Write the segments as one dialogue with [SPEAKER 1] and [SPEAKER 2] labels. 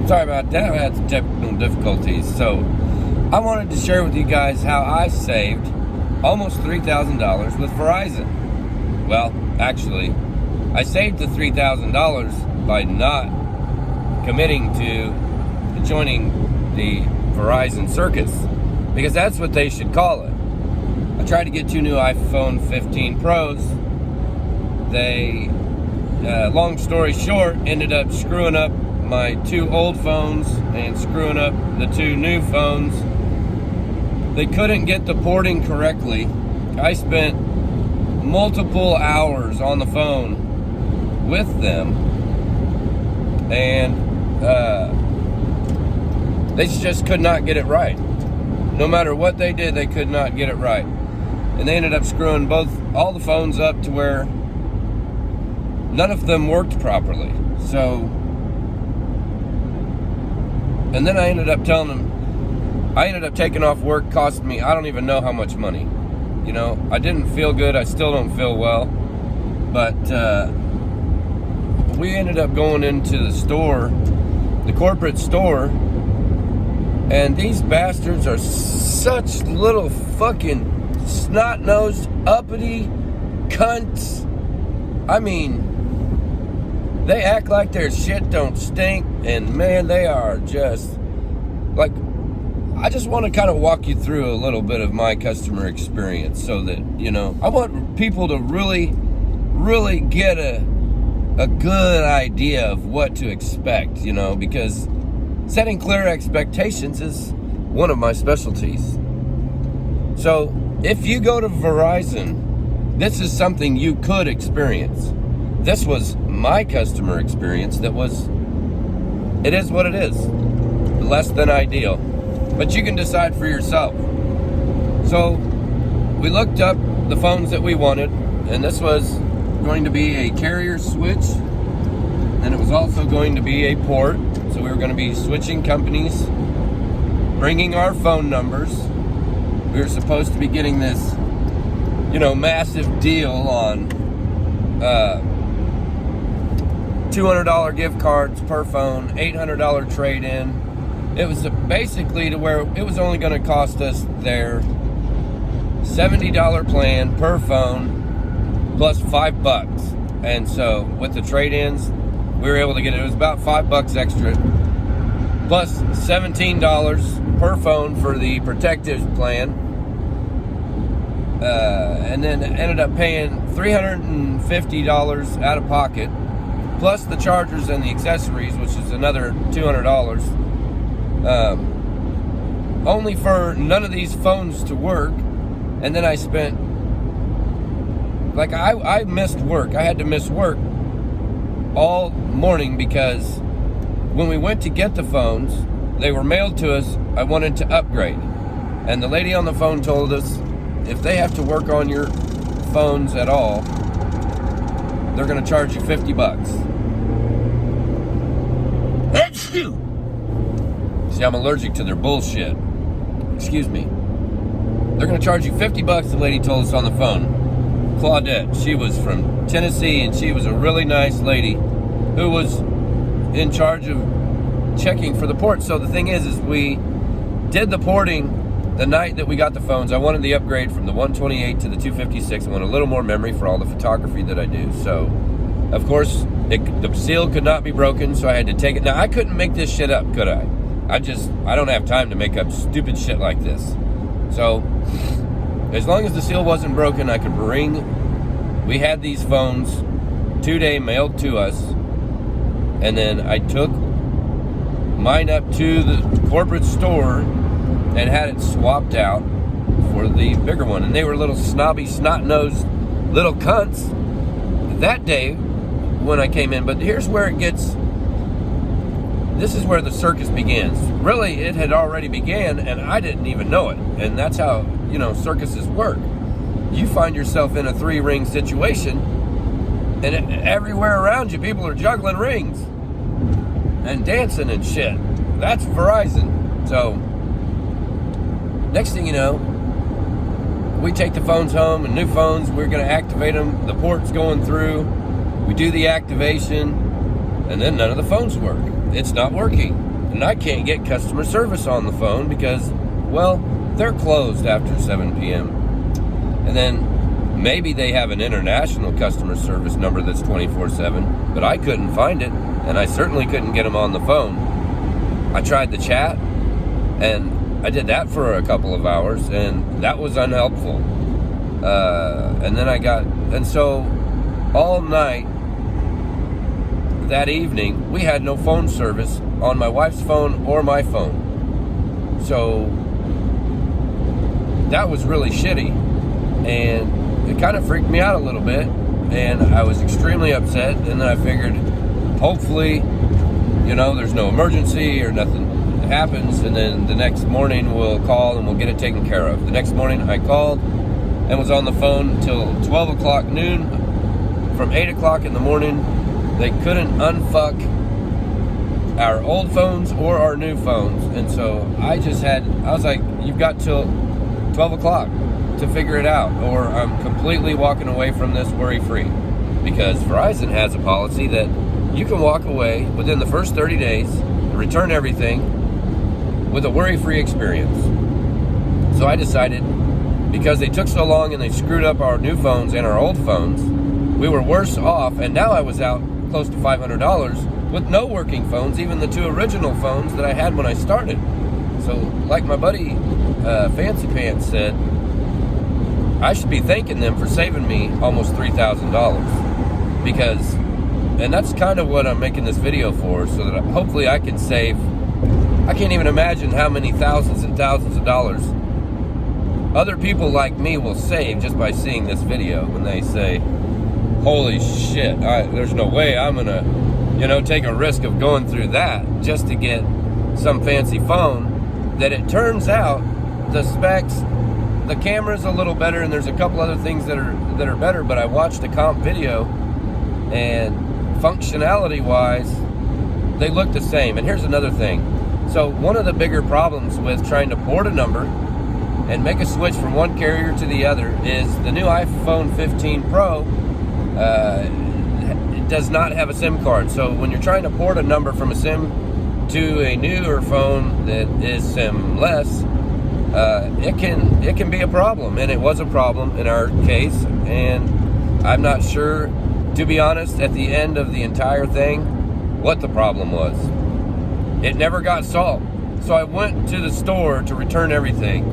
[SPEAKER 1] Sorry about that. I had some technical difficulties. So I wanted to share with you guys how I saved almost $3,000 with Verizon. Well, actually, I saved the $3,000 by not committing to joining the Verizon Circus, because that's what they should call it. I tried to get 2 new iPhone 15 Pros. They, long story short, ended up screwing up my 2 old phones and screwing up the 2 new phones. They couldn't get the porting correctly. I spent multiple hours on the phone with them, and they just could not get it right. No matter what they did, they could not get it right. And they ended up screwing all the phones up to where none of them worked properly. So, and then I ended up telling them, I ended up taking off work, cost me, I don't even know how much money. You know, I didn't feel good, I still don't feel well. But we ended up going into the store, the corporate store, and these bastards are such little fucking snot-nosed, uppity cunts. I mean, they act like their shit don't stink, and man, they are just like, I just want to kind of walk you through a little bit of my customer experience so that, you know, I want people to really get a good idea of what to expect, you know, because setting clear expectations is one of my specialties. So if you go to Verizon, this is something you could experience. This was my customer experience it is what it is. Less than ideal. But you can decide for yourself. So we looked up the phones that we wanted, and this was going to be a carrier switch, and it was also going to be a port. So we were going to be switching companies, bringing our phone numbers. We were supposed to be getting this, you know, massive deal on $200 gift cards per phone, $800 trade-in. It was basically to where it was only going to cost us their $70 plan per phone plus $5. And so with the trade-ins, we were able to get it. It was about $5 extra plus $17 per phone for the protective plan. And then ended up paying $350 out of pocket, plus the chargers and the accessories, which is another $200. Only for none of these phones to work. And then I spent, like, I missed work. I had to miss work all morning because when we went to get the phones, they were mailed to us. I wanted to upgrade, and the lady on the phone told us if they have to work on your phones at all, they're going to charge you $50. See, I'm allergic to their bullshit. Excuse me. They're going to charge you $50, the lady told us on the phone. Claudette, she was from Tennessee, and she was a really nice lady who was in charge of checking for the port. So the thing is we did the porting the night that we got the phones. I wanted the upgrade from the 128 to the 256. I wanted a little more memory for all the photography that I do. So, of course, the seal could not be broken, so I had to take it. Now, I couldn't make this shit up, could I? I don't have time to make up stupid shit like this. So, as long as the seal wasn't broken, I could we had these phones 2-day mailed to us, and then I took mine up to the corporate store and had it swapped out for the bigger one. And they were little snobby, snot-nosed little cunts that day when I came in. But here's where this is where the circus begins. Really, it had already began, and I didn't even know it. And that's how, you know, circuses work. You find yourself in a 3-ring situation, and everywhere around you, people are juggling rings and dancing and shit. That's Verizon. So, next thing you know, we take the phones home, and new phones, we're going to activate them. The port's going through. We do the activation, and then none of the phones work. It's not working. And I can't get customer service on the phone because, well, they're closed after 7 p.m. And then maybe they have an international customer service number that's 24/7, but I couldn't find it, and I certainly couldn't get them on the phone. I tried the chat, and I did that for a couple of hours, and that was unhelpful. And so all night that evening, we had no phone service on my wife's phone or my phone. So that was really shitty, and it kind of freaked me out a little bit, and I was extremely upset. And then I figured, hopefully, there's no emergency or nothing happens, and then the next morning we'll call and we'll get it taken care of. The next morning I called and was on the phone until 12 o'clock noon. From 8 o'clock in the morning, they couldn't unfuck our old phones or our new phones. And so I was like, you've got till 12 o'clock to figure it out, or I'm completely walking away from this worry-free. Because Verizon has a policy that you can walk away within the first 30 days, return everything with a worry-free experience. So I decided, because they took so long and they screwed up our new phones and our old phones, we were worse off, and now I was out close to $500 with no working phones, even the 2 original phones that I had when I started. So like my buddy Fancy Pants said, I should be thanking them for saving me almost $3,000, because, and that's kind of what I'm making this video for, so that hopefully I can save, I can't even imagine how many thousands and thousands of dollars other people like me will save just by seeing this video, when they say, holy shit, there's no way I'm gonna, take a risk of going through that just to get some fancy phone. That it turns out the specs, the camera's a little better, and there's a couple other things that are better, but I watched a comp video, and functionality wise, they look the same. And here's another thing. So one of the bigger problems with trying to port a number and make a switch from one carrier to the other is the new iPhone 15 Pro it does not have a SIM card. So when you're trying to port a number from a SIM to a newer phone that is SIM-less, it can be a problem, and it was a problem in our case. And I'm not sure, to be honest, at the end of the entire thing, what the problem was. It never got solved. So I went to the store to return everything,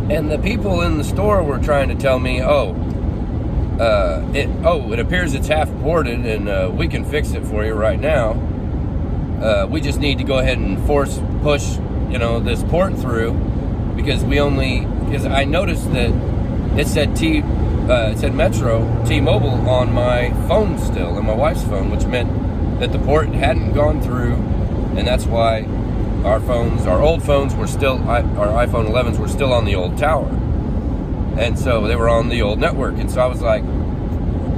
[SPEAKER 1] and the people in the store were trying to tell me, it appears it's half ported, and we can fix it for you right now. We just need to go ahead and push this port through, because I noticed that it said Metro T-Mobile on my phone still, on my wife's phone, which meant that the port hadn't gone through, and that's why our old phones were still, our iPhone 11s were still on the old tower, and so they were on the old network. And so I was like,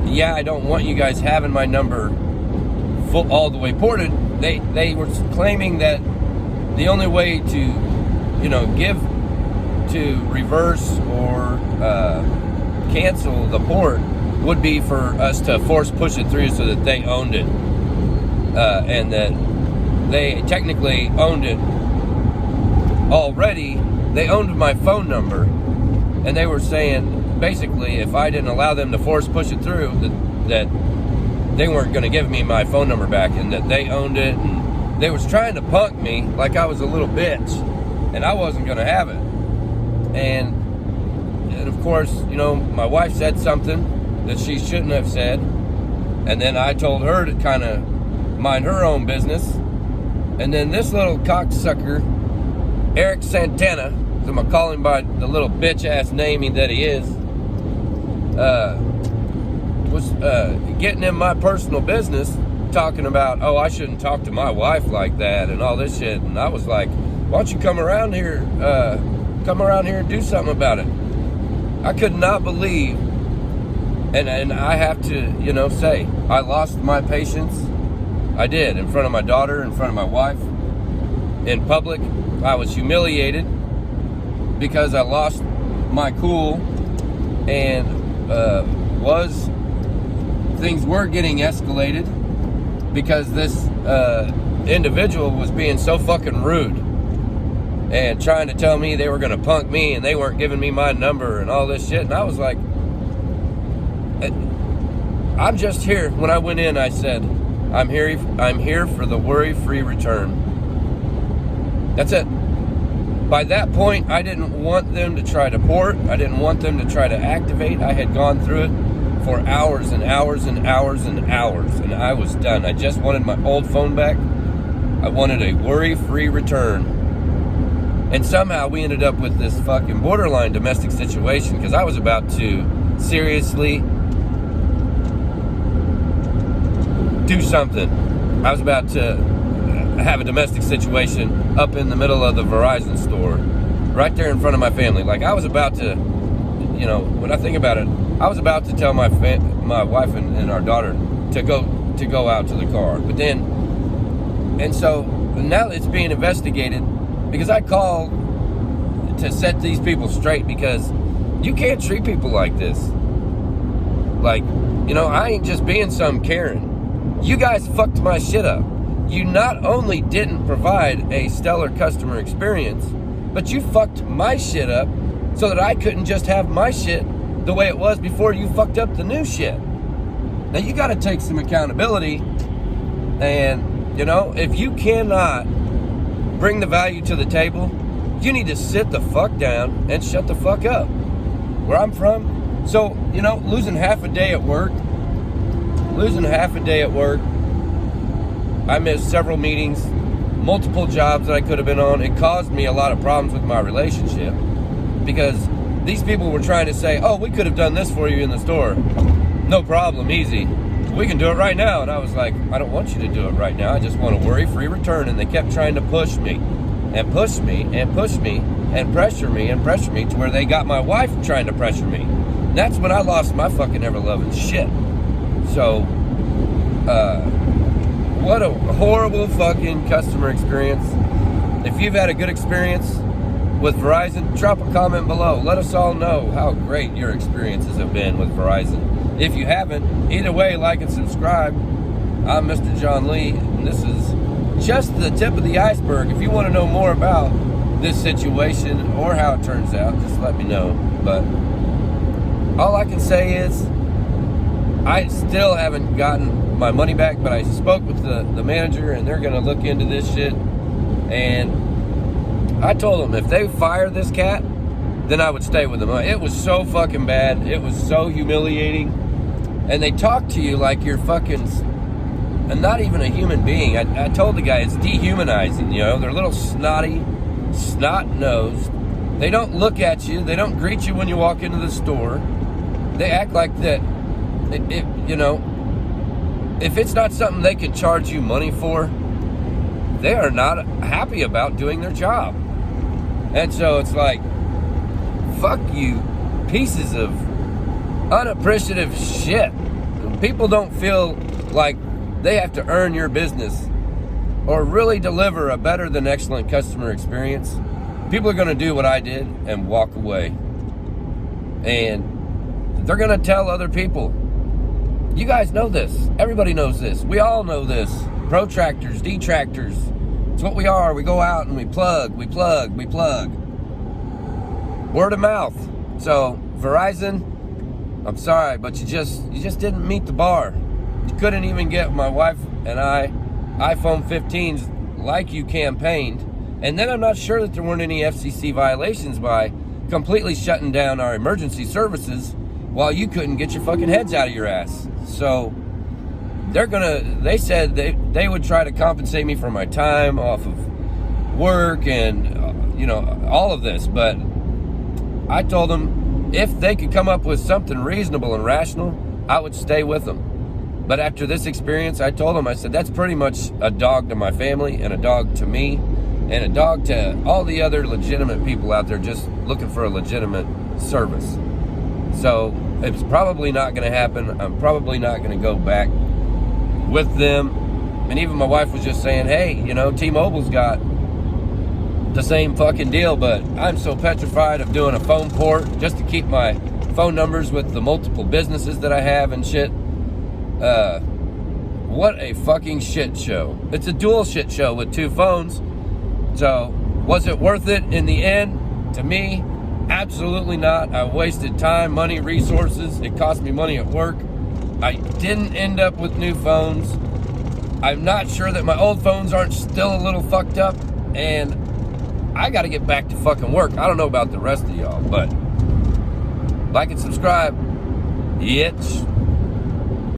[SPEAKER 1] yeah, I don't want you guys having my number all the way ported. They were claiming that the only way to reverse or cancel the port would be for us to force push it through, so that they owned it, and that they technically owned it already. They owned my phone number, and they were saying basically, if I didn't allow them to force push it through, that they weren't going to give me my phone number back, and that they owned it. And they was trying to punk me like I was a little bitch, and I wasn't going to have it. And of course, my wife said something that she shouldn't have said, and then I told her to kind of mind her own business. And then this little cocksucker, Eric Santana, I'm going to call him by the little bitch-ass name that he is, was getting in my personal business, talking about, I shouldn't talk to my wife like that and all this shit. And I was like, why don't you come around here and do something about it? I could not believe, and I have to, say, I lost my patience. I did, in front of my daughter, in front of my wife, in public. I was humiliated because I lost my cool, and things were getting escalated, because this individual was being so fucking rude and trying to tell me they were going to punk me and they weren't giving me my number and all this shit. And I was like, I'm just here. When I went in, I said, I'm here for the worry-free return. That's it. By that point, I didn't want them to try to port. I didn't want them to try to activate. I had gone through it for hours and hours and hours and hours, and I was done. I just wanted my old phone back. I wanted a worry-free return. And somehow we ended up with this fucking borderline domestic situation because I was about to seriously do something. I was about to have a domestic situation up in the middle of the Verizon store, right there in front of my family. Like I was about to, when I think about it, I was about to tell my wife and our daughter to go out to the car. But then, and so now it's being investigated because I called to set these people straight because you can't treat people like this. Like, I ain't just being some Karen. You guys fucked my shit up. You not only didn't provide a stellar customer experience, but you fucked my shit up so that I couldn't just have my shit the way it was before you fucked up the new shit. Now you got to take some accountability, and if you cannot bring the value to the table, you need to sit the fuck down and shut the fuck up. Where I'm from, so losing half a day at work, I missed several meetings, multiple jobs that I could have been on. It caused me a lot of problems with my relationship because these people were trying to say, oh, we could have done this for you in the store. No problem, easy. We can do it right now. And I was like, I don't want you to do it right now. I just want a worry-free return. And they kept trying to push me and push me and push me and pressure me to where they got my wife trying to pressure me. And that's when I lost my fucking ever-loving shit. So, what a horrible fucking customer experience. If you've had a good experience with Verizon, drop a comment below. Let us all know how great your experiences have been with Verizon. If you haven't, either way, like and subscribe. I'm Mr. John Lee, and this is just the tip of the iceberg. If you want to know more about this situation or how it turns out, just let me know. But all I can say is I still haven't gotten my money back, but I spoke with the manager and they're going to look into this shit. And I told them if they fire this cat, then I would stay with them. It was so fucking bad. It was so humiliating. And they talk to you like you're fucking, and not even a human being. I told the guy it's dehumanizing, They're little snotty, snot-nosed. They don't look at you. They don't greet you when you walk into the store. They act like that. If it's not something they can charge you money for, they are not happy about doing their job. And so it's like, fuck you, pieces of unappreciative shit. People don't feel like they have to earn your business or really deliver a better than excellent customer experience. People are going to do what I did and walk away. And they're going to tell other people. You guys know this. Everybody knows this. We all know this. Protractors, detractors. It's what we are. We go out and we plug. Word of mouth. So, Verizon, I'm sorry, but you just didn't meet the bar. You couldn't even get my wife and I iPhone 15s like you campaigned. And then I'm not sure that there weren't any FCC violations by completely shutting down our emergency services while you couldn't get your fucking heads out of your ass. So they said they would try to compensate me for my time off of work and all of this, but I told them if they could come up with something reasonable and rational, I would stay with them. But after this experience, I told them, I said, that's pretty much a dog to my family and a dog to me and a dog to all the other legitimate people out there just looking for a legitimate service. So it's probably not going to happen. I'm probably not going to go back with them. And even my wife was just saying, hey, T-Mobile's got the same fucking deal, but I'm so petrified of doing a phone port just to keep my phone numbers with the multiple businesses that I have and shit. what a fucking shit show. It's a dual shit show with 2 phones. So, was it worth it in the end? To me, absolutely not. I wasted time, money, resources. It cost me money at work. I didn't end up with new phones. I'm not sure that my old phones aren't still a little fucked up. And I got to get back to fucking work. I don't know about the rest of y'all, but like and subscribe. Yes.